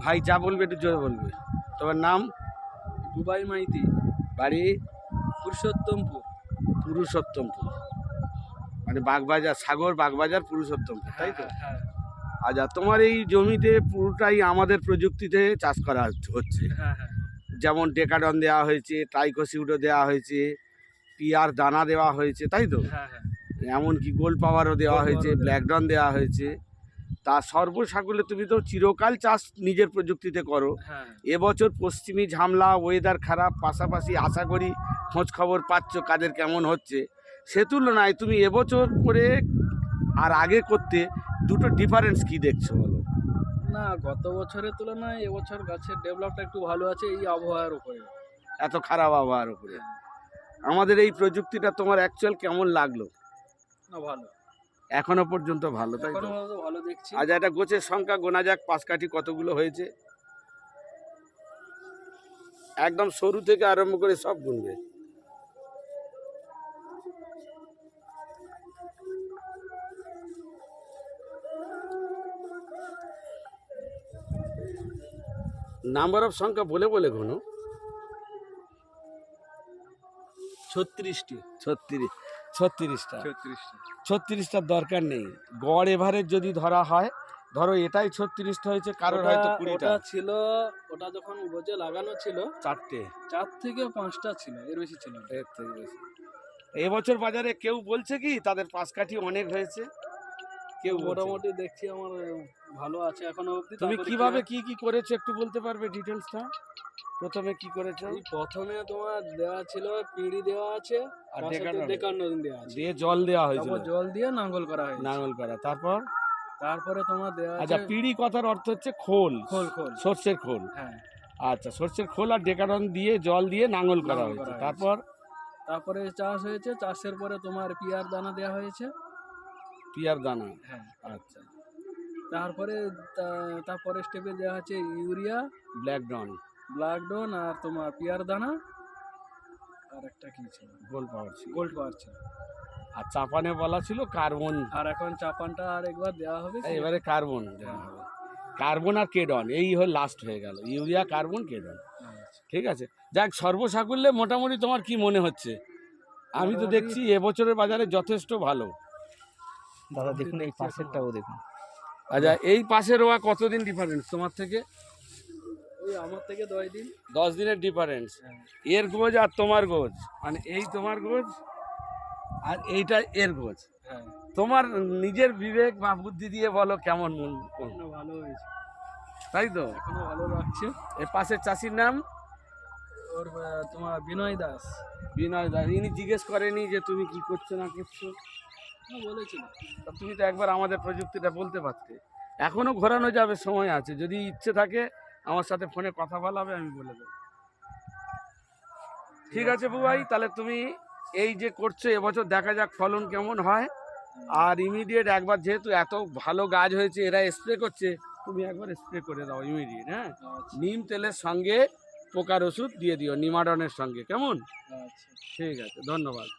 ভাই যা বলবে একটু জোরে বলবে। তোমার নাম? বুবাই মাইতি, বাড়ি? পুরুষোত্তমপুর। পুরুষোত্তমপুর, মানে বাগবাজার, সাগর বাগবাজার পুরুষোত্তমপুর, তাই তো? হ্যাঁ আচ্ছা, তোমার এই জমিতে পুরোটাই আমাদের প্রযুক্তিতে চাষ করা হচ্ছে। হ্যাঁ হ্যাঁ যেমন ডেকাডন দেওয়া হয়েছে, ট্রাইকোসিউডো দেওয়া হয়েছে, পিয়ার দানা দেওয়া হয়েছে, তাই তো? হ্যাঁ হ্যাঁ এমনকি গোল্ড পাওয়ারও দেওয়া গোল্ড হয়েছে, পাওয়ারও দেওয়া ব্ল্যাকডন দেওয়া হয়েছে। তা সর্বসাকুল্যে তুমি তো চিরকাল চাষ নিজের প্রযুক্তিতে করো। হ্যাঁ এবছর পশ্চিমী ঝামলা, ওয়েদার খারাপ, পাশাপাশি আশা করি খোঁজ খবর পাচ্ছ কাদের কেমন হচ্ছে। সে তুলনায় তুমি এবছর করে আর আগে করতে দুটো ডিফারেন্স কি দেখছো বলো? না, গত বছরের তুলনায় এবছর গাছের ডেভেলপটা একটু ভালো আছে এই আবহাওয়ার উপরে। এত খারাপ আবহাওয়ার উপরে আমাদের এই প্রযুক্তিটা তোমার অ্যাকচুয়াল কেমন লাগলো? না, ভালো, এখনো পর্যন্ত ভালো, তাই তো? এখনো পর্যন্ত ভালো দেখছি। আজ একটা গোছের সংখ্যা গোনা যাক, পাঁচ কাঠি কতগুলো হয়েছে? একদম সরু থেকে আরম্ভ করে সব গুনবে। নাম্বার অফ সংখ্যা বলে বলে গুনো। 36টি। 36টা। 36টার দরকার নেই। গড় এভারেজ যদি ধরা হয়, ধরো এটাই 36টা হয়েছে, কারোর হয়তো 20টা ছিল। ওটা যখন গোজে লাগানো ছিল 4 থেকে 5টা ছিল, এর বেশি ছিল না। এর থেকে বেশি। এবছর বাজারে কেউ বলছে কি তাদের পাঁচ কাঠি অনেক হয়েছে? কেউ মোটামুটি দেখছি আমার ভালো আছে এখনো অবধি। তুমি কিভাবে কি কি করেছো একটু বলতে পারবে ডিটেলসটা? প্রথমে কি করেছো? প্রথমে তোমার দেওয়া ছিল পিঁড়ি দেওয়া আছে আর আর ডেকানন দেওয়া আছে, দিয়ে জল দেওয়া হয়েছিল, তারপর জল দিয়ে নাঙ্গল করা হয়েছে। নাঙল করা, তারপরে তোমার দেওয়া আছে। আচ্ছা, পিড়ি কথার অর্থ হচ্ছে খোল, খোল সর্ষের খোল। হ্যাঁ, আচ্ছা, সর্ষের খোল আর ডেকাডন দিয়ে জল দিয়ে নাঙল করা হয়েছে। তারপরে চাষ হয়েছে। চাষের পরে তোমার পিয়ার দানা দেওয়া হয়েছে। পিয়ার দানা, হ্যাঁ। আচ্ছা। তারপরে স্টেপে দেওয়া হচ্ছে ইউরিয়া, ব্ল্যাকডন আর তোমার পিয়ার দানা, আর একটা কি ছিল, গোল্ড পাওয়ার ছিল। আর চাপানে বলা ছিল কার্বন। আর এখন চাপানটা আর একবার দেওয়া হবে, এবারে কার্বন দেওয়া হবে। কার্বন আর কেডন এই হল লাস্ট হয়ে গেল, ইউরিয়া, কার্বন, কেডন। ঠিক আছে, যাক, সর্বসাকুল্যে মোটামুটি তোমার কি মনে হচ্ছে? আমি তো দেখছি এবছরের বাজারে যথেষ্ট ভালো। দাদা দেখুন এই পাশেরটাও দেখুন। আচ্ছা, এই পাশে রোয়া কতদিন ডিফারেন্স তোমার থেকে? ওই আমার থেকে 10 দিন। 10 দিনের ডিফারেন্স। এর গোজ আর তোমার গোজ, মানে এই তোমার গোজ আর এইটা এর গোজ। হ্যাঁ, তোমার নিজের বিবেক বা বুদ্ধি দিয়ে বলো কেমন মন? ভালো হয়েছে, তাই তো? এখনো ভালো লাগছে। এর পাশের চাষির নাম? ওর তোমার বিনয় দাস। ইনি জিজ্ঞেস করেনি যে তুমি কি করছো না করছো? বলেছিল। তুমি তো একবার আমাদের প্রযুক্তিটা বলতে পারতে। এখনো ঘোরানো যাবে, সময় আছে, যদি ইচ্ছে থাকে আমার সাথে ফোনে কথা বলা হবে, আমি বলে দেবো। ঠিক আছে বুবাই, তাহলে তুমি এই যে করছো এবছর দেখা যাক ফলন কেমন হয়। আর ইমিডিয়েট একবার, যেহেতু এত ভালো গাছ হয়েছে, এরা স্প্রে করছে, তুমি একবার স্প্রে করে দাও ইমিডিয়েট। হ্যাঁ, নিম তেলের সঙ্গে পোকার ওষুধ দিয়ে দিও, নিমাডনের সঙ্গে, কেমন? ঠিক আছে, ধন্যবাদ।